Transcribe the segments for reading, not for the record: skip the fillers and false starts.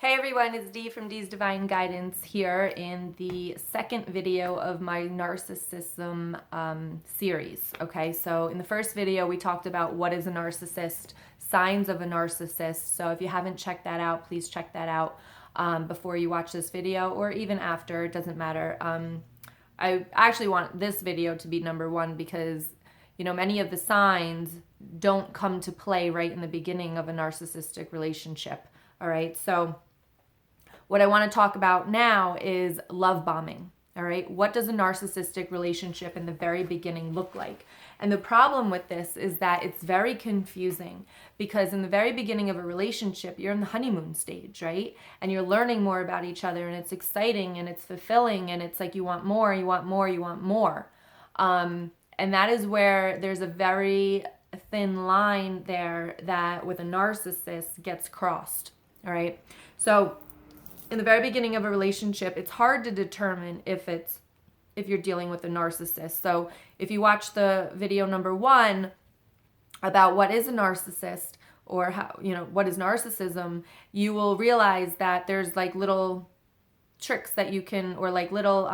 Hey everyone, it's Dee from DeesDivineGuidance here in the second video of my Narcissism series. Okay, so in the first video we talked about what is a narcissist, signs of a narcissist. So if you haven't checked that out, please check that out before you watch this video or even after, it doesn't matter. I actually want this video to be number one because, you know, many of the signs don't come to play right in the beginning of a narcissistic relationship. All right, so what I want to talk about now is love bombing. All right. What does a narcissistic relationship in the very beginning look like? And the problem with this is that it's very confusing because in the very beginning of a relationship, you're in the honeymoon stage, right? And you're learning more about each other and it's exciting and it's fulfilling and it's like you want more, you want more, you want more. And that is where there's a very thin line there that with a narcissist gets crossed. All right. So in the very beginning of a relationship, it's hard to determine if you're dealing with a narcissist. So if you watch the video number one about what is a narcissist or how, you know, what is narcissism, you will realize that there's like little tricks that you can, or like little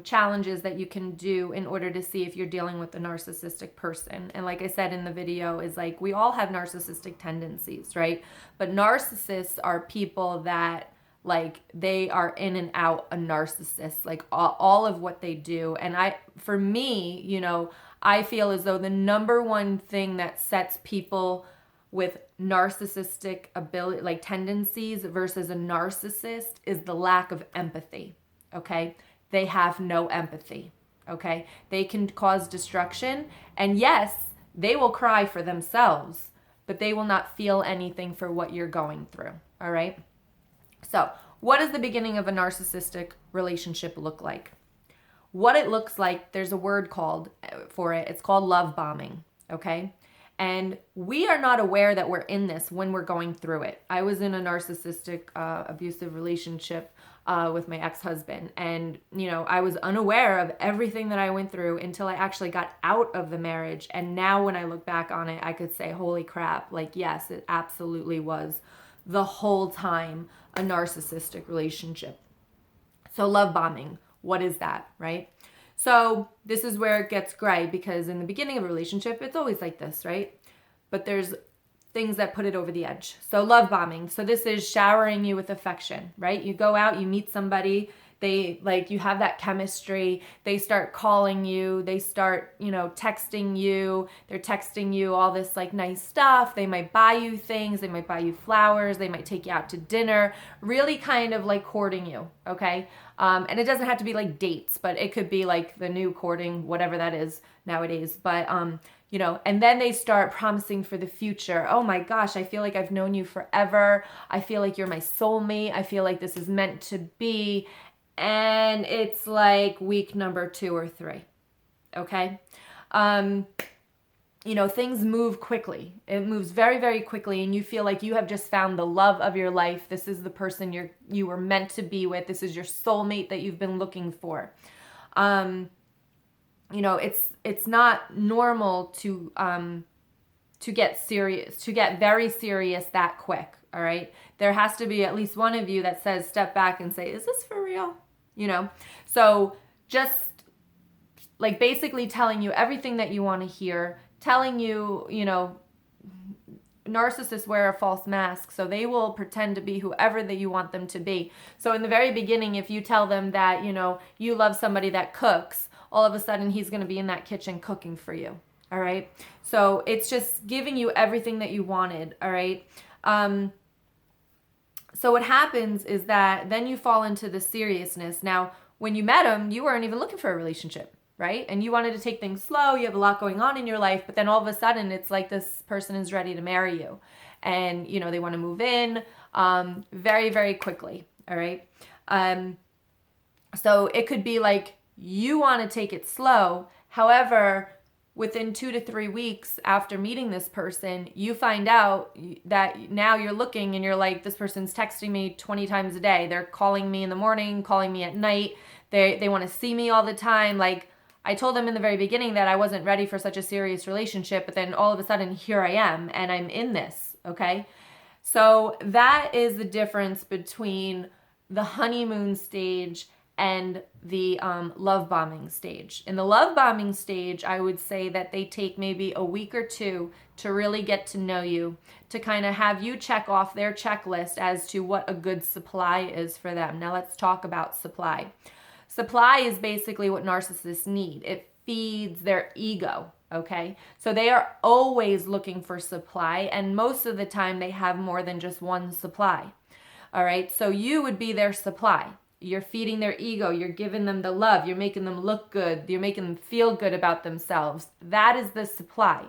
challenges that you can do in order to see if you're dealing with a narcissistic person. And like I said in the video, is like we all have narcissistic tendencies, right? But narcissists are people that like they are in and out a narcissist, like all of what they do. And for me, you know, I feel as though the number one thing that sets people with narcissistic ability, like tendencies versus a narcissist is the lack of empathy. Okay. They have no empathy, okay? They can cause destruction, and yes, they will cry for themselves, but they will not feel anything for what you're going through, all right? So, what does the beginning of a narcissistic relationship look like? What it looks like, there's a word called for it. It's called love bombing, okay? And we are not aware that we're in this when we're going through it. I was in a narcissistic, abusive relationship with my ex-husband. And, you know, I was unaware of everything that I went through until I actually got out of the marriage. And now when I look back on it, I could say, holy crap, like, yes, it absolutely was the whole time a narcissistic relationship. So love bombing, what is that, right? So this is where it gets gray because in the beginning of a relationship, it's always like this, right? But there's things that put it over the edge. So love bombing. So this is showering you with affection, right? You go out, you meet somebody, they like, you have that chemistry, they start calling you, they start, you know, texting you, they're texting you all this like nice stuff. They might buy you things, they might buy you flowers, they might take you out to dinner, really kind of like courting you, okay? And it doesn't have to be like dates, but it could be like the new courting, whatever that is nowadays. But, you know, and then they start promising for the future. Oh my gosh, I feel like I've known you forever. I feel like you're my soulmate. I feel like this is meant to be. And it's like week number 2 or 3. Okay. You know, things move quickly. It moves very, very quickly. And you feel like you have just found the love of your life. This is the person you were meant to be with. This is your soulmate that you've been looking for. You know, it's not normal to get serious, to get very serious that quick. All right. There has to be at least one of you that says, step back and say, is this for real? You know, so just like basically telling you everything that you want to hear, telling you, you know, narcissists wear a false mask, so they will pretend to be whoever that you want them to be. So in the very beginning, if you tell them that, you know, you love somebody that cooks, all of a sudden he's going to be in that kitchen cooking for you. All right. So it's just giving you everything that you wanted. All right. So what happens is that then you fall into the seriousness. Now, when you met him, you weren't even looking for a relationship, right? And you wanted to take things slow. You have a lot going on in your life, but then all of a sudden it's like this person is ready to marry you. And, you know, they want to move in very, very quickly. All right. So it could be like, you want to take it slow. However, within 2 to 3 weeks after meeting this person, you find out that now you're looking and you're like, this person's texting me 20 times a day. They're calling me in the morning, calling me at night. They want to see me all the time. Like I told them in the very beginning that I wasn't ready for such a serious relationship, but then all of a sudden here I am and I'm in this. Okay. So that is the difference between the honeymoon stage and the love bombing stage. In the love bombing stage, I would say that they take maybe a week or two to really get to know you, to kind of have you check off their checklist as to what a good supply is for them. Now let's talk about supply. Supply is basically what narcissists need. It feeds their ego, okay? So they are always looking for supply, and most of the time they have more than just one supply. All right, so you would be their supply. You're feeding their ego. You're giving them the love. You're making them look good. You're making them feel good about themselves. That is the supply.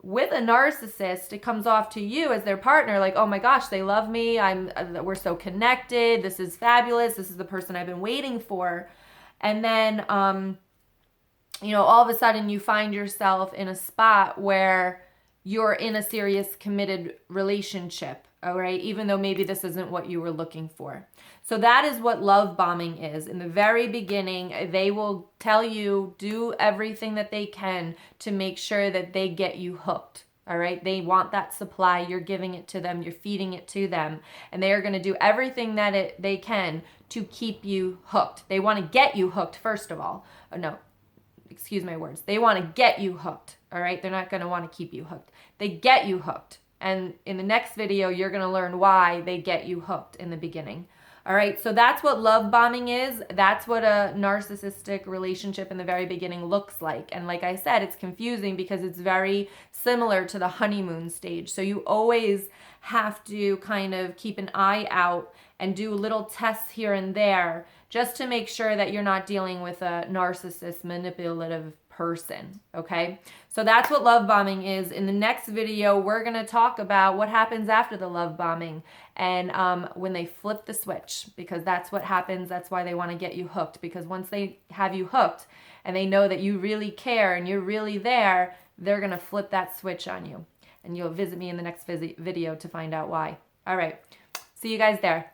With a narcissist, it comes off to you as their partner, like, oh my gosh, they love me. We're so connected. This is fabulous. This is the person I've been waiting for. And then, all of a sudden you find yourself in a spot where you're in a serious committed relationship. All right, even though maybe this isn't what you were looking for. So that is what love bombing is. In the very beginning, they will tell you, do everything that they can to make sure that they get you hooked. All right, they want that supply. You're giving it to them. You're feeding it to them. And they are going to do everything that they can to keep you hooked. They want to get you hooked, first of all. Excuse my words. They want to get you hooked. All right, they're not going to want to keep you hooked. They get you hooked. And in the next video, you're going to learn why they get you hooked in the beginning. All right, so that's what love bombing is. That's what a narcissistic relationship in the very beginning looks like. And like I said, it's confusing because it's very similar to the honeymoon stage. So you always have to kind of keep an eye out and do little tests here and there just to make sure that you're not dealing with a narcissist manipulative person, okay? So that's what love bombing is. In the next video, we're going to talk about what happens after the love bombing and when they flip the switch, because that's what happens. That's why they want to get you hooked, because once they have you hooked and they know that you really care and you're really there, they're going to flip that switch on you. And you'll visit me in the next video to find out why. All right. See you guys there.